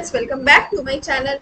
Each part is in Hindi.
Friends, welcome back to my channel.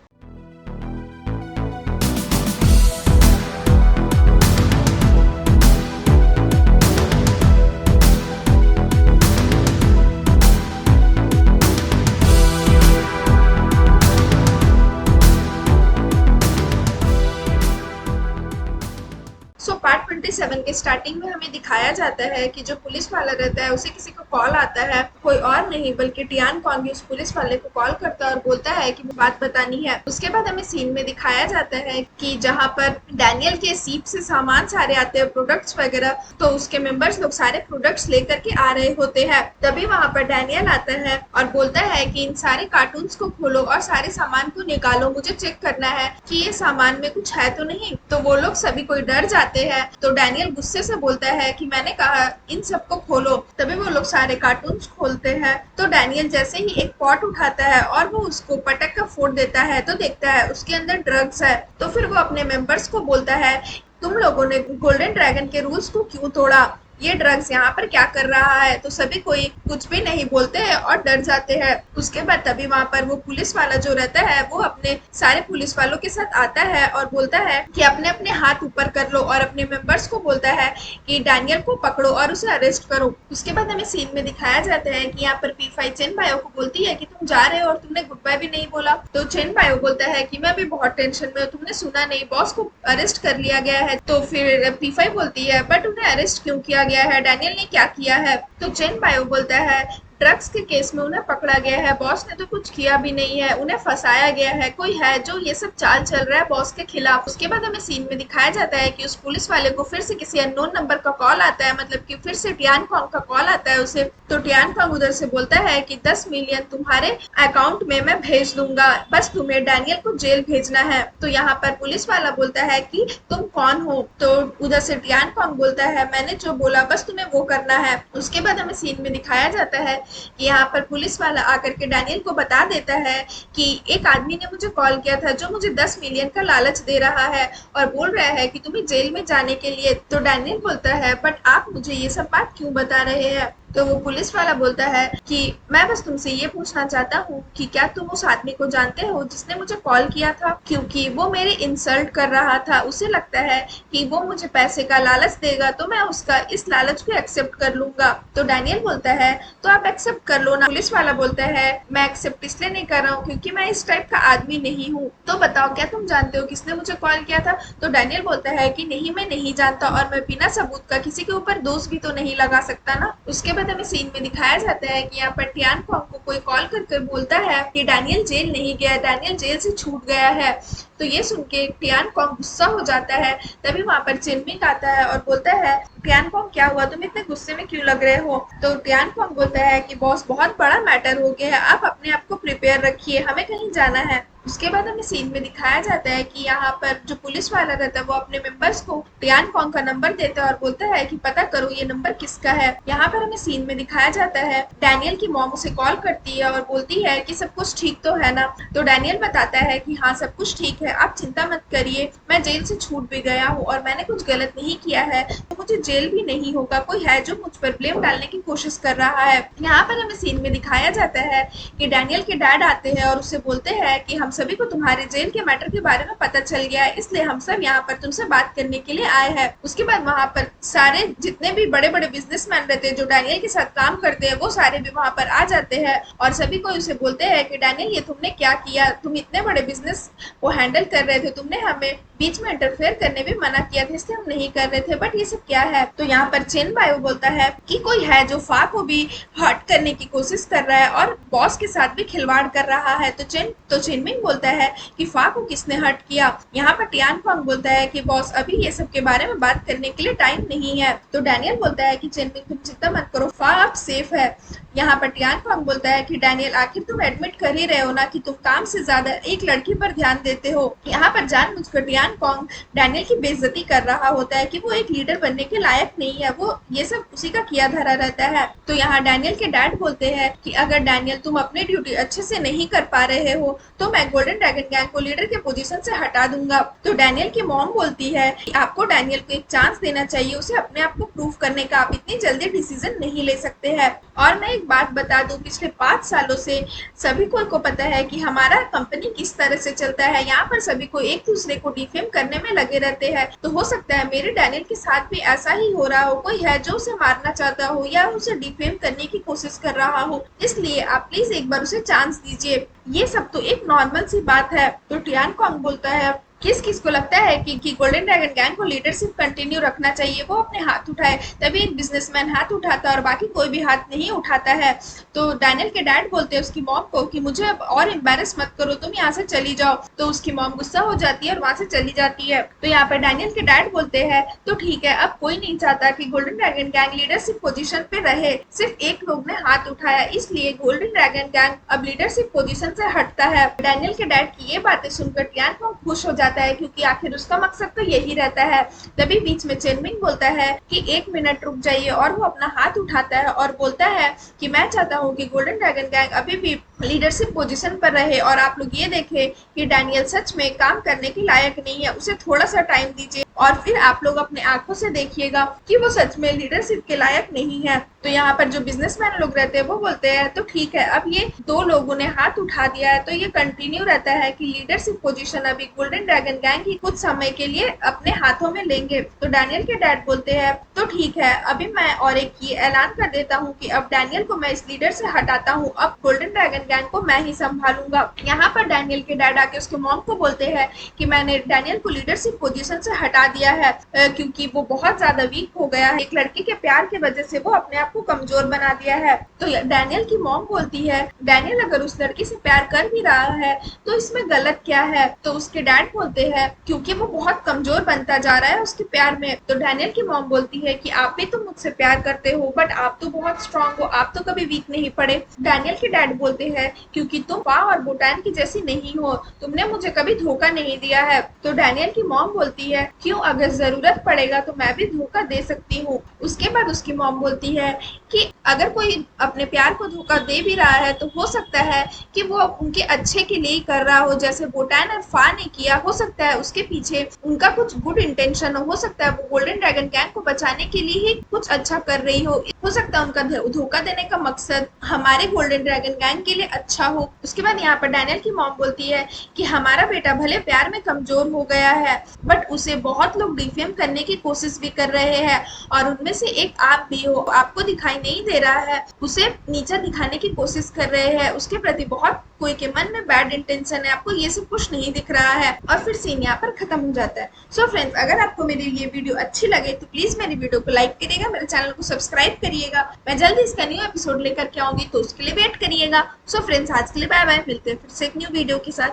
Part 27 के स्टार्टिंग में हमें दिखाया जाता है कि जो पुलिस वाला रहता है उसे किसी को कॉल आता है, कोई और नहीं बल्कि टियान कॉन्ग उस पुलिस वाले को कॉल करता है और बोलता है कि बात बतानी है। उसके बाद हमें सीन में दिखाया जाता है कि जहाँ पर डैनियल के सीप से सामान सारे आते हैं, प्रोडक्ट्स वगैरह, तो उसके मेंबर्स लोग सारे प्रोडक्ट्स लेकर के आ रहे होते हैं। तभी वहाँ पर डैनियल आता है और बोलता है कि इन सारे कार्टून्स को खोलो और सारे सामान को निकालो, मुझे चेक करना है कि ये सामान में कुछ है तो नहीं। तो वो लोग सभी कोई डर जाते हैं। तो डैनियल गुस्से से बोलता है कि मैंने कहा इन सबको खोलो। तभी वो लोग सारे कार्टून्स खोलते हैं। तो डैनियल जैसे ही एक पॉट उठाता है और वो उसको पटक कर फोड़ देता है तो देखता है उसके अंदर ड्रग्स है। तो फिर वो अपने मेंबर्स को बोलता है तुम लोगों ने गोल्डन ड्रैगन के रूल्स को क्यों तोड़ा, ये ड्रग्स यहाँ पर क्या कर रहा है। तो सभी कोई कुछ भी नहीं बोलते हैं और डर जाते हैं। उसके बाद तभी वहाँ पर वो पुलिस वाला जो रहता है वो अपने सारे पुलिस वालों के साथ आता है और बोलता है कि अपने अपने हाथ ऊपर कर लो और अपने मेंबर्स को बोलता है कि डैनियल को पकड़ो और उसे अरेस्ट करो। उसके बाद हमें सीन में दिखाया जाता है कि यहाँ पर पी5 चेन बायो को बोलती है कि तुम जा रहे हो और तुमने गुड बाय भी नहीं बोला। तो चेन बायो बोलता है कि मैं भी बहुत टेंशन में हूँ, तुमने सुना नहीं, बॉस को अरेस्ट कर लिया गया है। तो फिर पी5 बोलती है बट उन्हें अरेस्ट क्यों किया गया है, डैनियल ने क्या किया है। तो चेन बायो बोलता है ड्रग्स के केस में उन्हें पकड़ा गया है, बॉस ने तो कुछ किया भी नहीं है, उन्हें फंसाया गया है, कोई है जो ये सब चाल चल रहा है बॉस के खिलाफ। उसके बाद हमें सीन में दिखाया जाता है कि उस पुलिस वाले को फिर से किसी अननोन नंबर का कॉल आता है, मतलब कि फिर से टियान कॉन्ग का कॉल आता है उसे। तो टियान कॉन्ग उधर से बोलता है कि 10 मिलियन तुम्हारे अकाउंट में मैं भेज दूंगा, बस तुम्हें डैनियल को जेल भेजना है। तो यहाँ पर पुलिस वाला बोलता है कि तुम कौन हो। तो उधर से टियान कॉन्ग बोलता है मैंने जो बोला बस तुम्हें वो करना है। उसके बाद हमें सीन में दिखाया जाता है कि यहाँ पर पुलिस वाला आकर के डैनियल को बता देता है कि एक आदमी ने मुझे कॉल किया था जो मुझे 10 मिलियन का लालच दे रहा है और बोल रहा है कि तुम्हें जेल में जाने के लिए। तो डैनियल बोलता है बट आप मुझे ये सब बात क्यों बता रहे हैं। तो वो पुलिस वाला बोलता है कि मैं बस तुमसे ये पूछना चाहता हूँ कि क्या तुम उस आदमी को जानते हो जिसने मुझे कॉल किया था, क्योंकि वो मेरी इंसल्ट कर रहा था, उसे लगता है कि वो मुझे पैसे का लालच देगा तो मैं उसका इस लालच को एक्सेप्ट कर लूंगा। तो डैनियल बोलता है तो आप एक्सेप्ट कर लो ना। पुलिस वाला बोलता है मैं एक्सेप्ट इसलिए नहीं कर रहा हूँ क्योंकि मैं इस टाइप का आदमी नहीं हूँ। तो बताओ क्या तुम जानते हो किसने मुझे कॉल किया था। तो डैनियल बोलता है कि नहीं मैं नहीं जानता और मैं बिना सबूत का किसी के ऊपर दोष भी तो नहीं लगा सकता ना। उसके बाद हमें सीन में दिखाया जाता है कि यहाँ पर टियान कॉन्ग को कोई कॉल करके बोलता है कि डैनियल जेल नहीं गया, डैनियल जेल से छूट गया है। तो ये सुन के टियान कॉन्ग गुस्सा हो जाता है। तभी वहाँ पर चिनमिंग आता है और बोलता है टियान कॉन्ग क्या हुआ, तुम इतने गुस्से में क्यों लग रहे हो। तो टियान कॉन्ग बोलता है कि बॉस बहुत बड़ा मैटर हो गया है, आप अपने आप को प्रिपेयर रखिए, हमें कहीं जाना है। उसके बाद हमें सीन में दिखाया जाता है कि यहाँ पर जो पुलिस वाला रहता है वो अपने मेंबर्स को टियान कॉन्ग का नंबर देता है और बोलता है कि पता करो ये नंबर किसका है। यहाँ पर हमें सीन में दिखाया जाता है डैनियल की मॉम उसे कॉल करती है और बोलती है कि सब कुछ ठीक तो है ना। तो डैनियल बताता है कि हाँ सब कुछ ठीक है, आप चिंता मत करिए, मैं जेल से छूट भी गया हूँ और मैंने कुछ गलत नहीं किया है, तो मुझे जेल भी नहीं होगा, कोई है जो मुझ पर ब्लेम डालने की कोशिश कर रहा है। यहाँ पर हमें सीन में दिखाया जाता है कि डैनियल के डैड आते हैं और उसे बोलते हैं कि हम सभी को तुम्हारे जेल के मैटर के बारे में पता चल गया है, इसलिए हम सब यहाँ पर तुमसे बात करने के लिए आए हैं। उसके बाद वहाँ पर सारे जितने भी बड़े बड़े बिजनेसमैन रहते हैं जो डैनियल के साथ काम करते हैं वो सारे भी वहाँ पर आ जाते हैं और सभी को उसे बोलते हैं कि डैनियल ये तुमने क्या किया, तुम इतने बड़े बिजनेस को हैंडल कर रहे थे, तुमने हमें बीच में इंटरफेयर करने भी मना किया था, इसलिए हम नहीं कर रहे थे, बट ये सब क्या है। तो यहाँ पर चेन बायो बोलता है कि कोई है जो फा को भी हर्ट करने की कोशिश कर रहा है और बॉस के साथ भी खिलवाड़ कर रहा है। तो चेनमिंग बोलता है कि फा को किसने हर्ट किया। यहाँ पर टियान कॉन्ग बोलता है कि बॉस अभी ये सब के बारे में बात करने के लिए टाइम नहीं है। तो डैनियल बोलता है कि चेनमिंग तुम चिंता मत करो, फा अब सेफ है। यहाँ पर टियान कॉन्ग बोलता है कि डैनियल आखिर तुम एडमिट कर ही रहे हो ना कि तुम काम से ज्यादा एक लड़की पर ध्यान देते हो। यहाँ पर जानबूझकर टियान कॉन्ग डैनियल की बेइज्जती कर रहा होता है कि वो एक लीडर बनने के लायक नहीं है, वो ये सब उसी का किया धरा रहता है। तो यहाँ डैनियल के डैड बोलते हैं कि अगर डैनियल तुम अपनी ड्यूटी अच्छे से नहीं कर पा रहे हो तो मैं गोल्डन ड्रैगन गैंग को लीडर के पोजीशन से हटा दूंगा। तो डैनियल की मॉम बोलती है कि आपको डैनियल को एक चांस देना चाहिए, उसे अपने आप को प्रूव करने का, आप इतनी जल्दी डिसीजन नहीं ले सकते हैं। और मैं एक बात बता दूं, पिछले 5 सालों से सभी को पता है कि हमारा कंपनी किस तरह से चलता है। यहाँ पर सभी को एक दूसरे को डिफेम करने में लगे रहते हैं। तो हो सकता है मेरे डैनियल के साथ भी ऐसा ही हो रहा हो, कोई है जो उसे मारना चाहता हो या उसे डिफेम करने की कोशिश कर रहा हो। इसलिए आप प्लीज एक बार उसे चांस दीजिए, ये सब तो एक नॉर्मल सी बात है। तो टियान कॉन्ग बोलता है, किस किस को लगता है कि गोल्डन ड्रैगन गैंग को लीडरशिप कंटिन्यू रखना चाहिए, वो अपने हाथ उठाए। तभी एक बिजनेसमैन हाथ उठाता है और बाकी कोई भी हाथ नहीं उठाता है। तो डैनियल के डैड बोलते हैं उसकी मॉम को कि मुझे अब और एम्बैरेस मत करो, तुम यहाँ से चली जाओ। तो उसकी मॉम गुस्सा हो जाती है और वहां से चली जाती है। तो यहाँ पर डैनियल के डैड बोलते हैं, तो ठीक है, अब कोई नहीं चाहता कि golden dragon gang leadership position पे रहे, सिर्फ एक लोग ने हाथ उठाया, इसलिए गोल्डन ड्रैगन गैंग अब लीडरशिप पोजीशन से हटता है। डैनियल के डैड की ये बातें सुनकर टियान कॉन्ग खुश हो जाता है, क्योंकि आखिर उसका मकसद तो यही रहता है। तभी बीच में चेनमिंग बोलता है कि 1 मिनट रुक जाइए, और वो अपना हाथ उठाता है और बोलता है कि मैं चाहता हूँ कि गोल्डन ड्रैगन गैंग अभी भी लीडरशिप पोजीशन पर रहे, और आप लोग ये देखें कि डैनियल सच में काम करने के लायक नहीं है, उसे थोड़ा सा टाइम दीजिए और फिर आप लोग अपने आंखों से देखिएगा कि वो सच में लीडरशिप के लायक नहीं है। तो यहाँ पर जो बिजनेसमैन लोग रहते हैं वो बोलते हैं, तो ठीक है, अब ये 2 लोगों ने हाथ उठा दिया है तो ये कंटिन्यू रहता है कि लीडरशिप पोजीशन अभी गोल्डन ड्रैगन गैंग ही कुछ समय के लिए अपने हाथों में लेंगे। तो डैनियल के डैड बोलते हैं, तो ठीक है, अभी मैं और एक ये ऐलान कर देता हूँ कि अब डैनियल को मैं इस लीडर से हटाता हूँ, अब गोल्डन ड्रैगन गैंग को मैं ही संभालूंगा। यहाँ पर डैनियल के डैड आके उसके मॉम को बोलते हैं कि मैंने डैनियल को लीडरशिप पोजीशन से हटा दिया है, क्योंकि वो बहुत ज्यादा वीक हो गया है, एक लड़की के प्यार की वजह से वो अपने आप को कमजोर बना दिया है। तो डैनियल की मॉम बोलती है, डैनियल अगर उस लड़की से प्यार कर भी रहा है तो इसमें गलत क्या है। तो उसके डैड बोलते हैं, क्योंकि वो बहुत कमजोर बनता जा रहा है उसके प्यार में। तो डैनियल की मॉम बोलती है कि आप भी तो मुझसे प्यार करते हो, बट आप तो बहुत स्ट्रांग हो, आप तो कभी वीक नहीं पड़े। डैनियल के डैड बोलते हैं, क्योंकि तुम पा और बोटान की जैसी नहीं हो, तुमने मुझे कभी धोखा नहीं दिया है। तो डैनियल की मॉम बोलती है, क्यों, अगर जरूरत पड़ेगा तो मैं भी धोखा दे सकती हूँ। उसके बाद उसकी मॉम बोलती है कि अगर कोई अपने प्यार को धोखा दे भी रहा है तो हो सकता है कि वो उनके अच्छे के लिए कर रहा हो, जैसे बोटान और फा ने किया। हो सकता है उसके पीछे उनका कुछ गुड इंटेंशन हो सकता है वो गोल्डन ड्रैगन गैंग को बचाने के लिए ही कुछ अच्छा कर रही हो सकता है उनका धोखा देने का मकसद हमारे गोल्डन ड्रैगन गैंग के लिए अच्छा हो। उसके बाद यहाँ पर डैनियल की मॉम बोलती है कि हमारा बेटा भले प्यार में कमजोर हो गया है, बट उसे बहुत लोग डिफेम करने की कोशिश भी कर रहे हैं, और उनमें से एक आप भी हो, आपको दिखाई नहीं दे रहा है, उसे नीचा दिखाने की कोशिश कर रहे हैं, उसके प्रति बहुत कोई के मन में बैड इंटेंशन है, आपको ये सब कुछ नहीं दिख रहा है। और फिर सीन यहाँ पर खत्म हो जाता है। सो फ्रेंड्स, अगर आपको मेरी ये वीडियो अच्छी लगे तो प्लीज मेरी वीडियो को लाइक करिएगा, मेरे चैनल को सब्सक्राइब करिएगा। मैं जल्दी इसका न्यू एपिसोड लेकर के आऊंगी, तो उसके लिए वेट करिएगा। सो फ्रेंड्स, आज के लिए बाय बाय, मिलते हैं फिर से एक न्यू वीडियो के साथ।